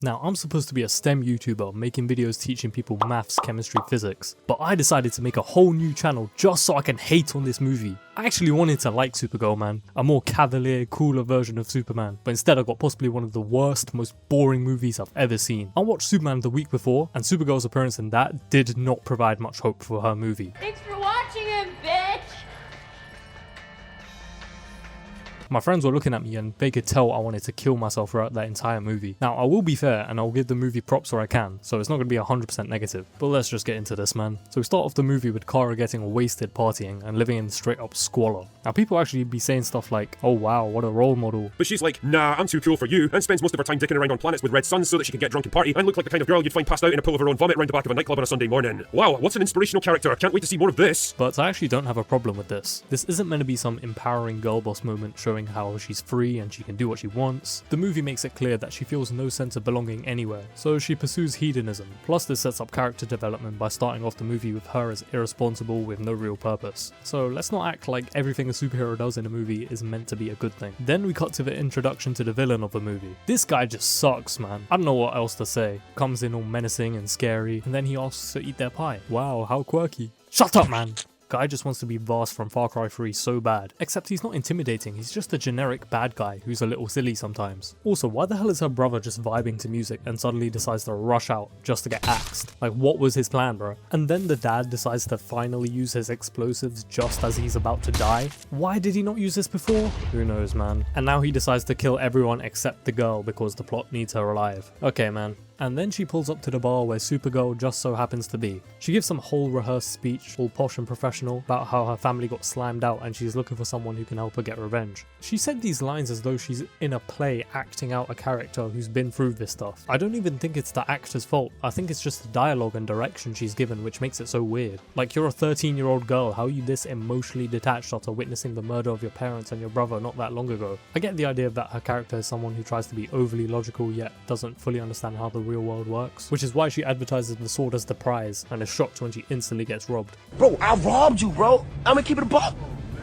Now, I'm supposed to be a STEM YouTuber making videos teaching people maths, chemistry, physics, but I decided to make a whole new channel just so I can hate on this movie. I actually wanted to like Supergirl, man, a more cavalier, cooler version of Superman, but instead I got possibly one of the worst, most boring movies I've ever seen. I watched Superman the week before, and Supergirl's appearance in that did not provide much hope for her movie. Thanks for watching him, bitch! My friends were looking at me and they could tell I wanted to kill myself throughout that entire movie. Now, I will be fair and I'll give the movie props where I can, so it's not going to be 100% negative. But let's just get into this, man. So we start off the movie with Kara getting wasted partying and living in straight up squalor. Now, people actually be saying stuff like, oh wow, what a role model. But she's like, nah, I'm too cool for you, and spends most of her time dicking around on planets with red suns so that she can get drunk and party and look like the kind of girl you'd find passed out in a pool of her own vomit round the back of a nightclub on a Sunday morning. Wow, what's an inspirational character. Can't wait to see more of this. But I actually don't have a problem with this. This isn't meant to be some empowering girl boss moment showing how she's free and she can do what she wants. The movie makes it clear that she feels no sense of belonging anywhere, so she pursues hedonism. Plus this sets up character development by starting off the movie with her as irresponsible with no real purpose. So let's not act like everything a superhero does in a movie is meant to be a good thing. Then we cut to the introduction to the villain of the movie. This guy just sucks, man. I don't know what else to say. Comes in all menacing and scary, and then he asks to eat their pie. Wow, how quirky. Shut up, man! Guy just wants to be Vast from Far Cry 3 so bad. Except he's not intimidating, he's just a generic bad guy who's a little silly sometimes. Also, why the hell is her brother just vibing to music and suddenly decides to rush out just to get axed? Like, what was his plan, bro? And then the dad decides to finally use his explosives just as he's about to die? Why did he not use this before? Who knows, man. And now he decides to kill everyone except the girl because the plot needs her alive. Okay, man. And then she pulls up to the bar where Supergirl just so happens to be. She gives some whole rehearsed speech, all posh and professional, about how her family got slammed out and she's looking for someone who can help her get revenge. She said these lines as though she's in a play acting out a character who's been through this stuff. I don't even think it's the actor's fault. I think it's just the dialogue and direction she's given which makes it so weird. Like, you're a 13-year-old girl, how are you this emotionally detached after witnessing the murder of your parents and your brother not that long ago? I get the idea that her character is someone who tries to be overly logical yet doesn't fully understand how the real world works, which is why she advertises the sword as the prize and is shocked when she instantly gets robbed. Bro, I robbed you, bro. I'm gonna keep it a buck.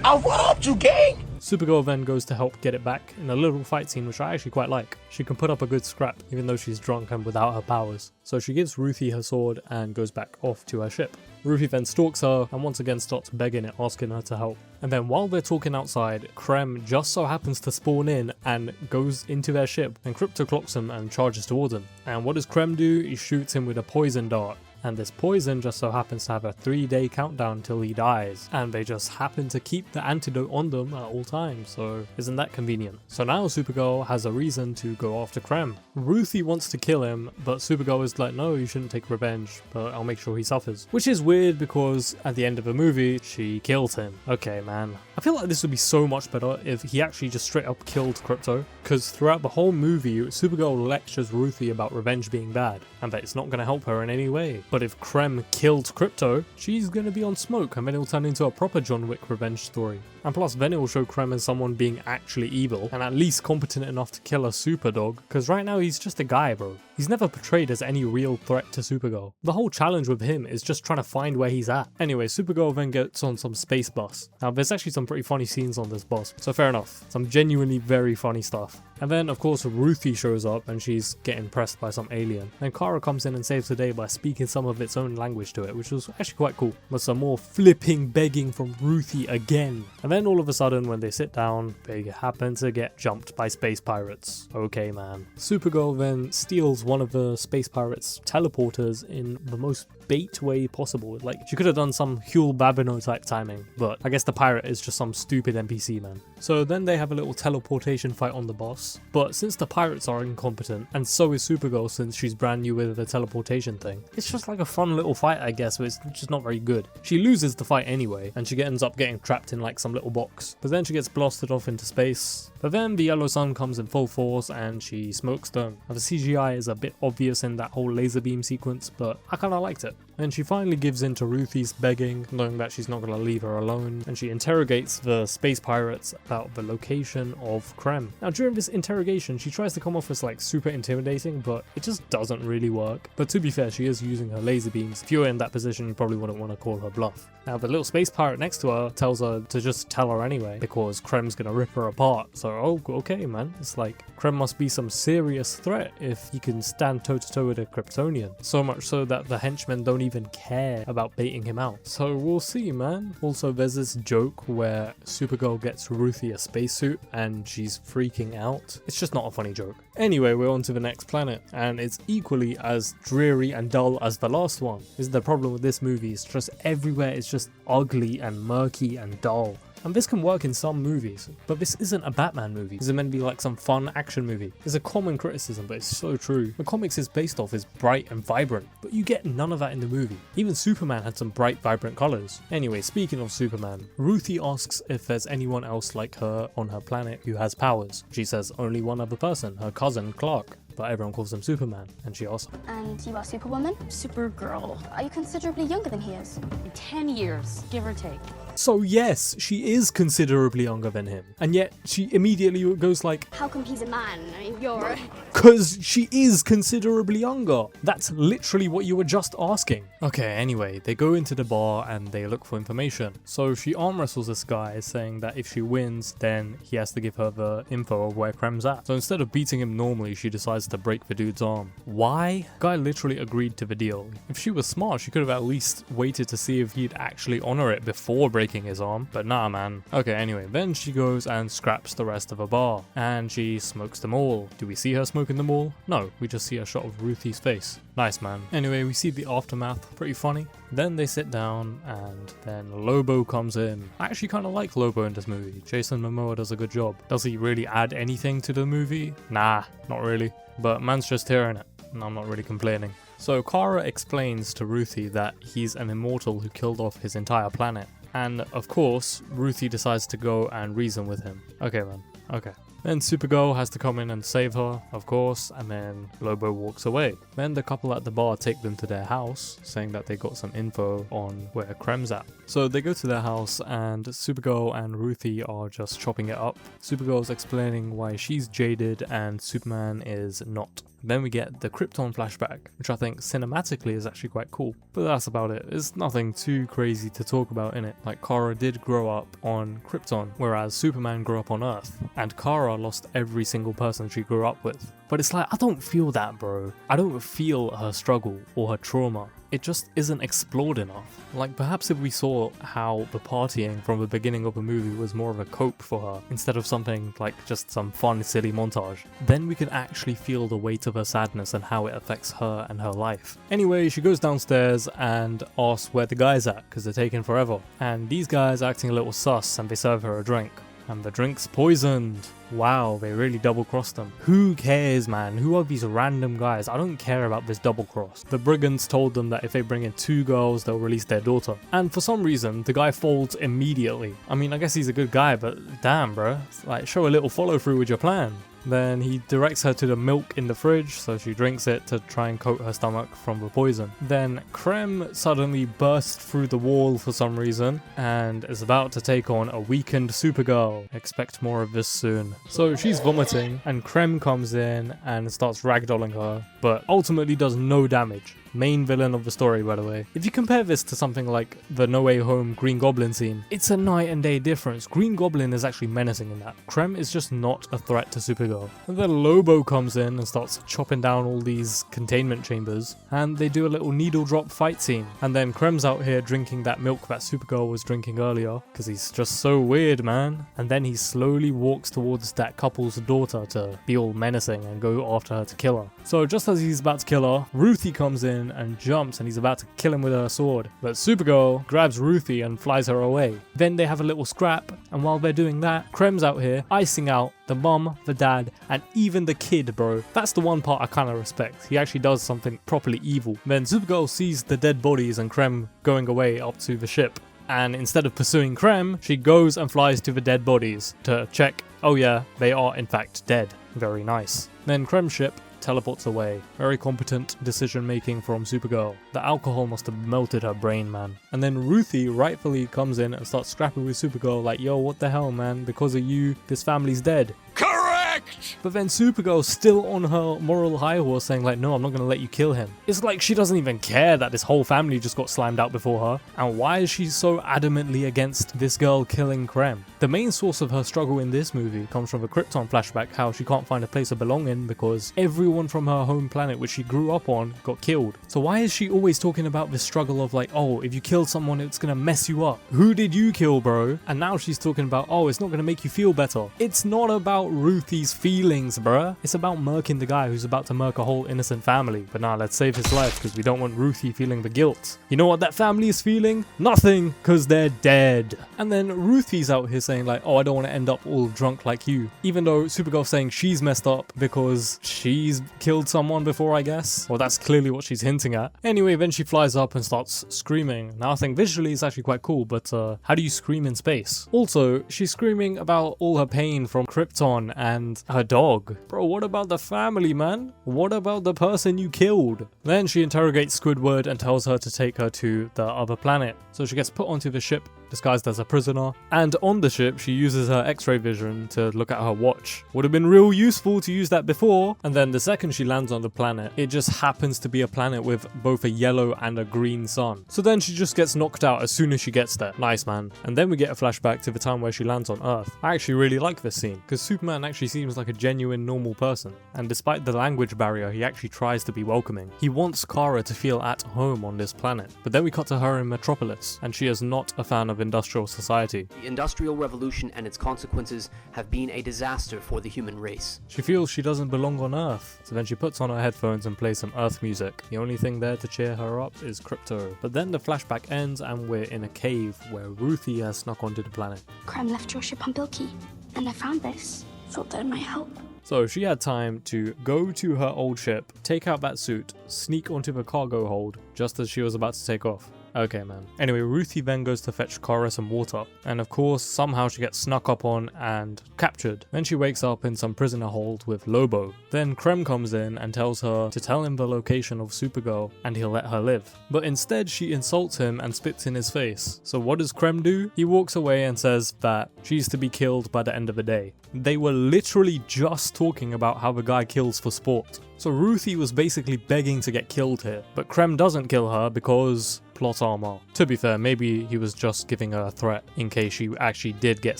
I robbed you, gang. Supergirl then goes to help get it back in a little fight scene which I actually quite like. She can put up a good scrap even though she's drunk and without her powers. So she gives Ruthie her sword and goes back off to her ship. Ruthie then stalks her and once again starts begging it, asking her to help. And then while they're talking outside, Krem just so happens to spawn in and goes into their ship, and Krypto clocks him and charges towards him. And what does Krem do? He shoots him with a poison dart. And this poison just so happens to have a 3-day countdown till he dies, and they just happen to keep the antidote on them at all times, so isn't that convenient? So now Supergirl has a reason to go after Krem. Ruthie wants to kill him, but Supergirl is like, no, you shouldn't take revenge, but I'll make sure he suffers. Which is weird because at the end of the movie, she kills him. Okay, man. I feel like this would be so much better if he actually just straight up killed Krypto, because throughout the whole movie, Supergirl lectures Ruthie about revenge being bad, and that it's not going to help her in any way. But if Krem killed Krypto, she's going to be on smoke and then it'll turn into a proper John Wick revenge story. And plus then it will show Krem as someone being actually evil and at least competent enough to kill a super dog, because right now he's just a guy, bro. He's never portrayed as any real threat to Supergirl. The whole challenge with him is just trying to find where he's at. Anyway, Supergirl then gets on some space bus. Now there's actually some pretty funny scenes on this bus, so fair enough. Some genuinely very funny stuff. And then of course Ruthie shows up and she's getting pressed by some alien. Then Kara comes in and saves the day by speaking some of its own language to it, which was actually quite cool. But some more flipping begging from Ruthie again. And then all of a sudden when they sit down, they happen to get jumped by space pirates. Okay, man. Supergirl then steals one of the space pirates' teleporters in the most bait way possible. Like, she could have done some Huel Babino type timing, but I guess the pirate is just some stupid NPC, man. So then they have a little teleportation fight on the boss, but since the pirates are incompetent, and so is Supergirl since she's brand new with the teleportation thing, it's just like a fun little fight, I guess, but it's just not very good. She loses the fight anyway, and she ends up getting trapped in like some little box, but then she gets blasted off into space. But then the yellow sun comes in full force and she smokes them. Now the CGI is a bit obvious in that whole laser beam sequence, but I kinda liked it. And she finally gives in to Ruthie's begging, knowing that she's not going to leave her alone, and she interrogates the space pirates about the location of Krem. Now during this interrogation, she tries to come off as like super intimidating, but it just doesn't really work. But to be fair, she is using her laser beams. If you were in that position, you probably wouldn't want to call her bluff. Now the little space pirate next to her tells her to just tell her anyway, because Krem's going to rip her apart, so So, oh, okay, man. It's like, Krem must be some serious threat if he can stand toe-to-toe with a Kryptonian. So much so that the henchmen don't even care about baiting him out. So, we'll see, man. Also, there's this joke where Supergirl gets Ruthie a spacesuit and she's freaking out. It's just not a funny joke. Anyway, we're on to the next planet, and it's equally as dreary and dull as the last one. This is the problem with this movie. It's just everywhere it's just ugly and murky and dull. And this can work in some movies, but this isn't a Batman movie. This is meant to be like some fun action movie. It's a common criticism, but it's so true. The comics is based off is bright and vibrant, but you get none of that in the movie. Even Superman had some bright, vibrant colors. Anyway, speaking of Superman, Ruthie asks if there's anyone else like her on her planet who has powers. She says only one other person, her cousin Clark. But everyone calls him Superman, and she asks, And you are Superwoman? Supergirl. Are you considerably younger than he is? 10 years, give or take. so yes, she is considerably younger than him. And yet, she immediately goes like, How come he's a man? I mean, you're... cause she is considerably younger. That's literally what you were just asking. Okay, anyway, they go into the bar and they look for information. So she arm wrestles this guy, saying that if she wins, then he has to give her the info of where Krem's at. So instead of beating him normally, she decides to break the dude's arm. Why? Guy literally agreed to the deal. If she was smart, she could have at least waited to see if he'd actually honor it before breaking his arm, but nah, man. Okay, anyway, then she goes and scraps the rest of the bar, and she smokes them all. Do we see her smoking them all? No, we just see a shot of Ruthie's face. Nice, man. Anyway, we see the aftermath, pretty funny. Then they sit down, and then Lobo comes in. I actually kind of like Lobo in this movie. Jason Momoa does a good job. Does he really add anything to the movie? Nah, not really. But man's just hearing it, and I'm not really complaining. So Kara explains to Ruthie that he's an immortal who killed off his entire planet. And of course, Ruthie decides to go and reason with him. Okay, man. Okay. Then Supergirl has to come in and save her, of course, and then Lobo walks away. Then the couple at the bar take them to their house, saying that they got some info on where Krem's at. So they go to their house and Supergirl and Ruthie are just chopping it up. Supergirl's explaining why she's jaded and Superman is not. Then we get the Krypton flashback, which I think cinematically is actually quite cool. But that's about it. There's nothing too crazy to talk about in it. Like, Kara did grow up on Krypton, whereas Superman grew up on Earth. And Kara lost every single person she grew up with. But it's like, I don't feel that, bro. I don't feel her struggle or her trauma. It just isn't explored enough. Like, perhaps if we saw how the partying from the beginning of the movie was more of a cope for her, instead of something like just some fun, silly montage, then we could actually feel the weight of her sadness and how it affects her and her life. Anyway, she goes downstairs and asks where the guy's at, because they're taking forever. And these guys are acting a little sus and they serve her a drink. And the drink's poisoned. Wow, they really double-crossed them. Who cares, man? Who are these random guys? I don't care about this double-cross. The brigands told them that if they bring in 2 girls, they'll release their daughter. And for some reason, the guy folds immediately. I mean, I guess he's a good guy, but damn, bro. Like, show a little follow-through with your plan. Then he directs her to the milk in the fridge, so she drinks it to try and coat her stomach from the poison. Then Krem suddenly bursts through the wall for some reason, and is about to take on a weakened Supergirl. Expect more of this soon. So she's vomiting, and Krem comes in and starts ragdolling her, but ultimately does no damage. Main villain of the story, by the way. If you compare this to something like the No Way Home Green Goblin scene, it's a night and day difference. Green Goblin is actually menacing in that. Krem is just not a threat to Supergirl. And then Lobo comes in and starts chopping down all these containment chambers, and they do a little needle drop fight scene. And then Krem's out here drinking that milk that Supergirl was drinking earlier, because he's just so weird, man. And then he slowly walks towards that couple's daughter to be all menacing and go after her to kill her. So just as he's about to kill her, Ruthie comes in and jumps and he's about to kill him with her sword. But Supergirl grabs Ruthie and flies her away. Then they have a little scrap, and while they're doing that, Krem's out here icing out the mum, the dad, and even the kid, bro. That's the one part I kind of respect. He actually does something properly evil. Then Supergirl sees the dead bodies and Krem going away up to the ship. And instead of pursuing Krem, she goes and flies to the dead bodies to check, oh yeah, they are in fact dead. Very nice. Then Krem's ship teleports away. Very competent decision making from Supergirl. The alcohol must have melted her brain, man. And then Ruthie rightfully comes in and starts scrapping with Supergirl like, yo, what the hell, man? Because of you, this family's dead. Correct! But then Supergirl's still on her moral high horse saying like, no, I'm not going to let you kill him. It's like she doesn't even care that this whole family just got slimed out before her. And why is she so adamantly against this girl killing Krem? The main source of her struggle in this movie comes from a Krypton flashback, how she can't find a place of belonging because everyone from her home planet, which she grew up on, got killed. So why is she always talking about this struggle of like, oh, if you kill someone, it's gonna mess you up. Who did you kill, bro? And now she's talking about, oh, it's not gonna make you feel better. It's not about Ruthie's feelings, bruh. It's about murking the guy who's about to murk a whole innocent family. But nah, let's save his life because we don't want Ruthie feeling the guilt. You know what that family is feeling? Nothing, because they're dead. And then Ruthie's out here saying like, oh, I don't want to end up all drunk like you. Even though Supergirl's saying she's messed up because she's killed someone before, I guess. Well, that's clearly what she's hinting at. Anyway, then she flies up and starts screaming. Now I think visually it's actually quite cool, but how do you scream in space? Also, she's screaming about all her pain from Krypton and her dog. Bro, what about the family, man? What about the person you killed? Then she interrogates Squidward and tells her to take her to the other planet. So she gets put onto the ship disguised as a prisoner, and on the ship she uses her x-ray vision to look at her watch. Would have been real useful to use that before. And then the second she lands on the planet, it just happens to be a planet with both a yellow and a green sun. So then she just gets knocked out as soon as she gets there. Nice, man. And then we get a flashback to the time where she lands on Earth. I actually really like this scene because Superman actually seems like a genuine normal person, and despite the language barrier, he actually tries to be welcoming. He wants Kara to feel at home on this planet. But then we cut to her in Metropolis, and she is not a fan of industrial society. The Industrial Revolution and its consequences have been a disaster for the human race. She feels she doesn't belong on Earth, so then she puts on her headphones and plays some Earth music. The only thing there to cheer her up is Crypto. But then the flashback ends and we're in a cave where Ruthie has snuck onto the planet. Krem left your ship on Bilky, and I found this. Thought that it might help. So she had time to go to her old ship, take out that suit, sneak onto the cargo hold just as she was about to take off. Okay, man. Anyway, Ruthie then goes to fetch Kara some water, and of course, somehow she gets snuck up on and captured. Then she wakes up in some prisoner hold with Lobo. Then Krem comes in and tells her to tell him the location of Supergirl, and he'll let her live. But instead, she insults him and spits in his face. So what does Krem do? He walks away and says that she's to be killed by the end of the day. They were literally just talking about how the guy kills for sport. So Ruthie was basically begging to get killed here, but Krem doesn't kill her because plot armor. To be fair, maybe he was just giving her a threat in case she actually did get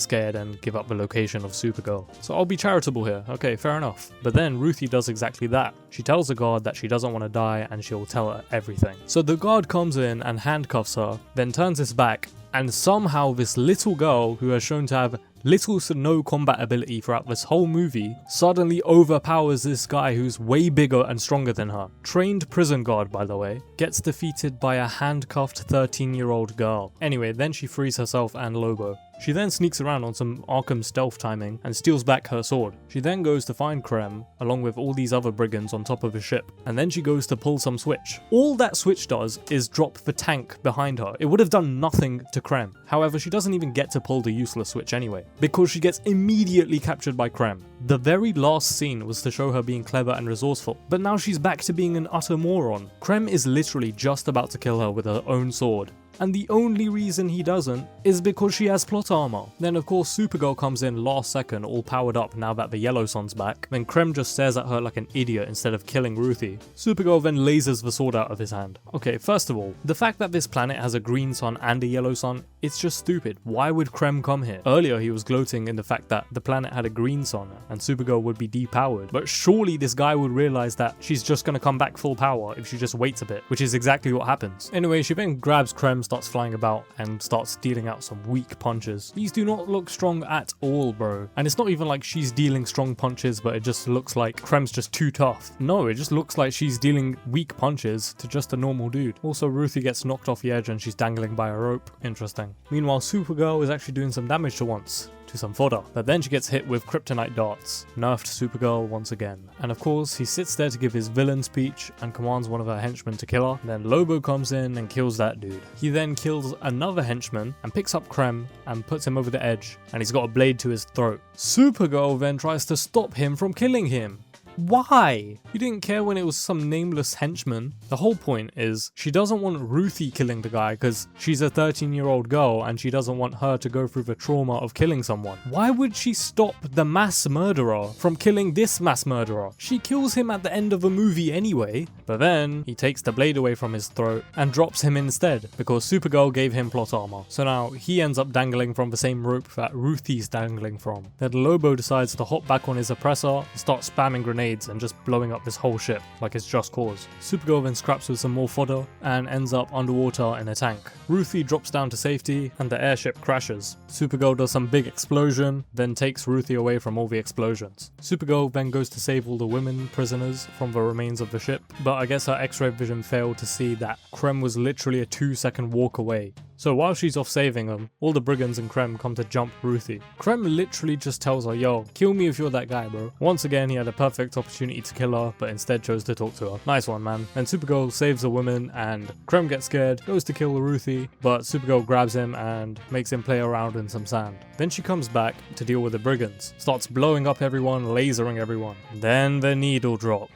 scared and give up the location of Supergirl. So I'll be charitable here, okay, fair enough. But then Ruthie does exactly that. She tells the guard that she doesn't want to die and she'll tell her everything. So the guard comes in and handcuffs her, then turns his back, and somehow this little girl who has shown to have little to no combat ability throughout this whole movie suddenly overpowers this guy who's way bigger and stronger than her. Trained prison guard, by the way, gets defeated by a handcuffed 13-year-old girl. Anyway, then she frees herself and Lobo. She then sneaks around on some Arkham stealth timing and steals back her sword. She then goes to find Krem, along with all these other brigands on top of a ship, and then she goes to pull some switch. All that switch does is drop the tank behind her. It would have done nothing to Krem. However, she doesn't even get to pull the useless switch anyway, because she gets immediately captured by Krem. The very last scene was to show her being clever and resourceful, but now she's back to being an utter moron. Krem is literally just about to kill her with her own sword. And the only reason he doesn't is because she has plot armor. Then of course Supergirl comes in last second, all powered up now that the yellow sun's back. Then Krem just stares at her like an idiot instead of killing Ruthie. Supergirl then lasers the sword out of his hand. Okay, first of all, the fact that this planet has a green sun and a yellow sun, it's just stupid. Why would Krem come here? Earlier he was gloating in the fact that the planet had a green sun and Supergirl would be depowered. But surely this guy would realize that she's just gonna come back full power if she just waits a bit, which is exactly what happens. Anyway, she then grabs Krem, starts flying about and starts dealing out some weak punches. These do not look strong at all, bro. And it's not even like she's dealing strong punches, but it just looks like Krem's just too tough. No, it just looks like she's dealing weak punches to just a normal dude. Also, Ruthie gets knocked off the edge and she's dangling by a rope. Interesting. Meanwhile, Supergirl is actually doing some damage to once. To some fodder, but then she gets hit with kryptonite darts. Nerfed Supergirl once again. And of course, he sits there to give his villain speech and commands one of her henchmen to kill her. Then Lobo comes in and kills that dude. He then kills another henchman and picks up Krem and puts him over the edge, and he's got a blade to his throat. Supergirl then tries to stop him from killing him. Why? You didn't care when it was some nameless henchman. The whole point is she doesn't want Ruthie killing the guy because she's a 13-year-old girl and she doesn't want her to go through the trauma of killing someone. Why would she stop the mass murderer from killing this mass murderer? She kills him at the end of the movie anyway, but then he takes the blade away from his throat and drops him instead because Supergirl gave him plot armor. So now he ends up dangling from the same rope that Ruthie's dangling from. Then Lobo decides to hop back on his oppressor and start spamming grenades and just blowing up this whole ship like it's just cause. Supergirl then scraps with some more fodder and ends up underwater in a tank. Ruthie drops down to safety and the airship crashes. Supergirl does some big explosion, then takes Ruthie away from all the explosions. Supergirl then goes to save all the women prisoners from the remains of the ship, but I guess her X-ray vision failed to see that Krem was literally a 2-second walk away. So while she's off saving them, all the brigands and Krem come to jump Ruthie. Krem literally just tells her, yo, kill me if you're that guy, bro. Once again, he had a perfect opportunity to kill her, but instead chose to talk to her. Nice one, man. And Supergirl saves the woman, and Krem gets scared, goes to kill Ruthie, but Supergirl grabs him and makes him play around in some sand. Then she comes back to deal with the brigands, starts blowing up everyone, lasering everyone. Then the needle drop.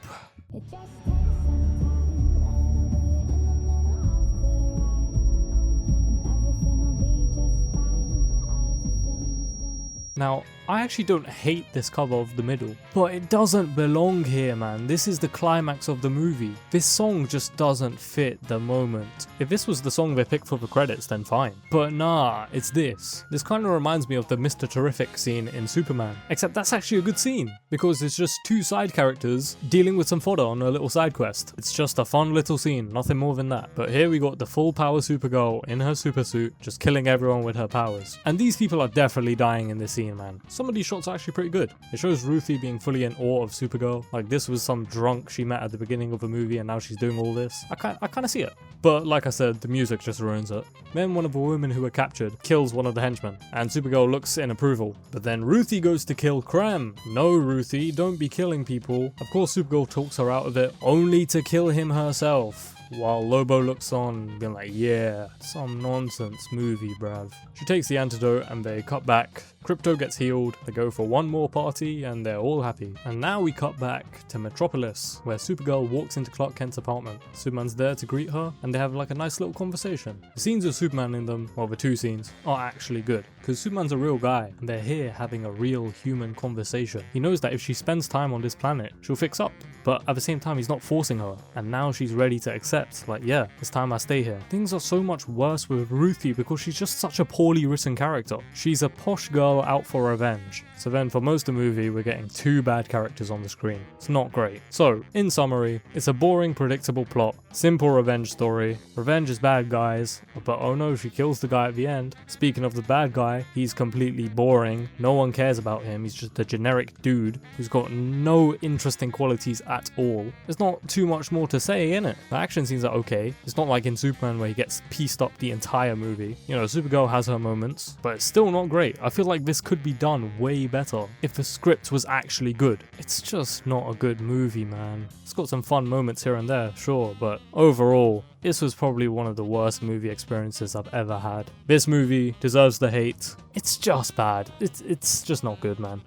Now, I actually don't hate this cover of the middle, but it doesn't belong here, man. This is the climax of the movie. This song just doesn't fit the moment. If this was the song they picked for the credits, then fine. But nah, it's this. This kind of reminds me of the Mr. Terrific scene in Superman, except that's actually a good scene, because it's just two side characters dealing with some fodder on a little side quest. It's just a fun little scene, nothing more than that. But here we got the full power Supergirl in her super suit, just killing everyone with her powers. And these people are definitely dying in this scene, man. Some of these shots are actually pretty good. It shows Ruthie being fully in awe of Supergirl. Like this was some drunk she met at the beginning of the movie and now she's doing all this. I kind of see it. But like I said, the music just ruins it. Then one of the women who were captured kills one of the henchmen and Supergirl looks in approval. But then Ruthie goes to kill Krem. No, Ruthie, don't be killing people. Of course Supergirl talks her out of it, only to kill him herself. While Lobo looks on, being like, yeah, some nonsense movie, bruv. She takes the antidote and they cut back. Crypto gets healed, they go for one more party and they're all happy. And now we cut back to Metropolis, where Supergirl walks into Clark Kent's apartment. Superman's there to greet her and they have like a nice little conversation. The scenes with Superman in them, well the two scenes, are actually good. Because Superman's a real guy and they're here having a real human conversation. He knows that if she spends time on this planet, she'll fix up. But at the same time, he's not forcing her. And now she's ready to accept, like, yeah, it's time I stay here. Things are so much worse with Ruthie because she's just such a poorly written character. She's a posh girl out for revenge. So then for most of the movie, we're getting two bad characters on the screen. It's not great. So, in summary, it's a boring, predictable plot. Simple revenge story. Revenge is bad guys, but oh no, she kills the guy at the end. Speaking of the bad guy, he's completely boring. No one cares about him. He's just a generic dude who's got no interesting qualities at all. There's not too much more to say, innit? The action scenes are okay. It's not like in Superman where he gets pieced up the entire movie. You know, Supergirl has her moments, but it's still not great. I feel like this could be done way better if the script was actually good. It's just not a good movie, man. It's got some fun moments here and there, sure, but overall, this was probably one of the worst movie experiences I've ever had. This movie deserves the hate. It's just bad. It's just not good, man.